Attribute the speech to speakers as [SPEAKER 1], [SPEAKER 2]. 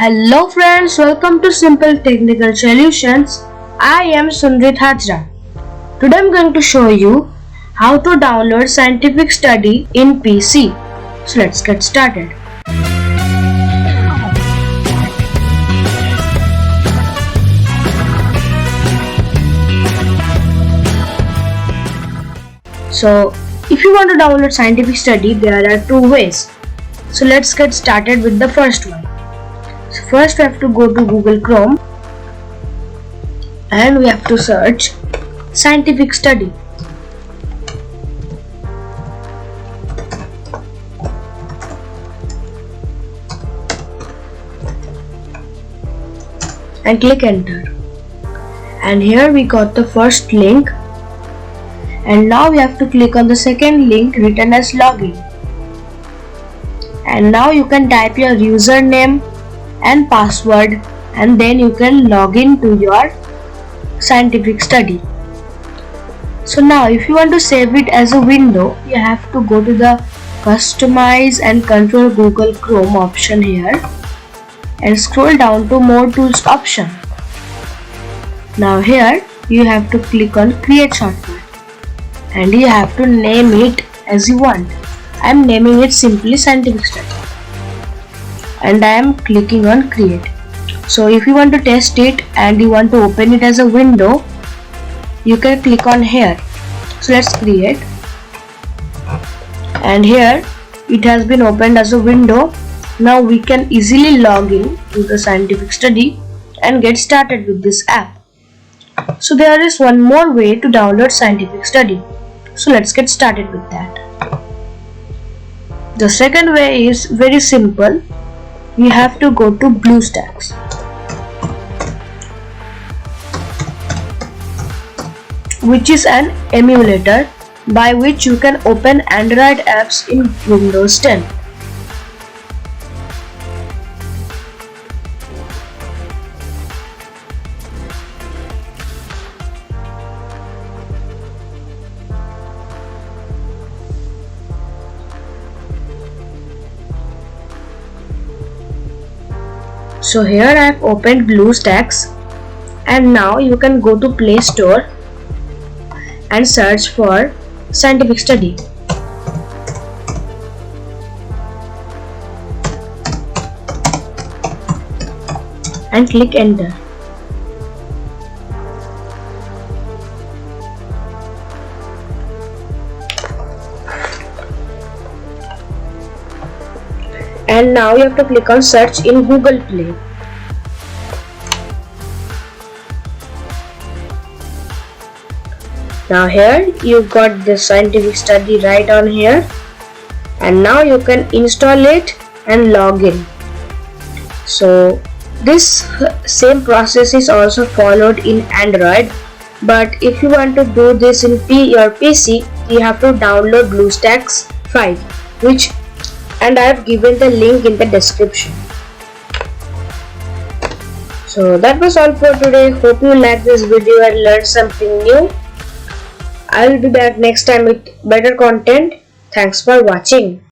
[SPEAKER 1] Hello friends, welcome to Simple Technical Solutions. I am Sundrit Hajra. Today I am going to show you how to download scientific study in PC. So let's get started. So if you want to download scientific study, there are two ways. So let's get started with the first one. So first we have to go to Google Chrome and we have to search scientific study. And click enter. And here we got the first link. And now we have to click on the second link written as login. And now you can type your username and password and then you can log in to your scientific study. So now if you want to save it as a window, you have to go to the customize and control Google Chrome option here and scroll down to more tools option. Now here you have to click on create shortcut and you have to name it as you want. I am naming it simply scientific study and I am clicking on create. So if you want to test it and you want to open it as a window, you can click on here. So let's create, and here it has been opened as a window. Now we can easily log in to the scientific study and get started with this app. So there is one more way to download scientific study. So let's get started with that. The second way is very simple. You have to go to BlueStacks. Which is an emulator by which you can open Android apps in Windows 10. So here I have opened BlueStacks and now you can go to Play Store and search for scientific study. And click enter. And now you have to click on search in Google Play. Now here you got the scientific study right on here, and now you can install it and log in. So this same process is also followed in Android, but if you want to do this in your PC, you have to download BlueStacks 5, and I have given the link in the description. So that was all for today. Hope you liked this video and learned something new. I will be back next time with better content. Thanks for watching.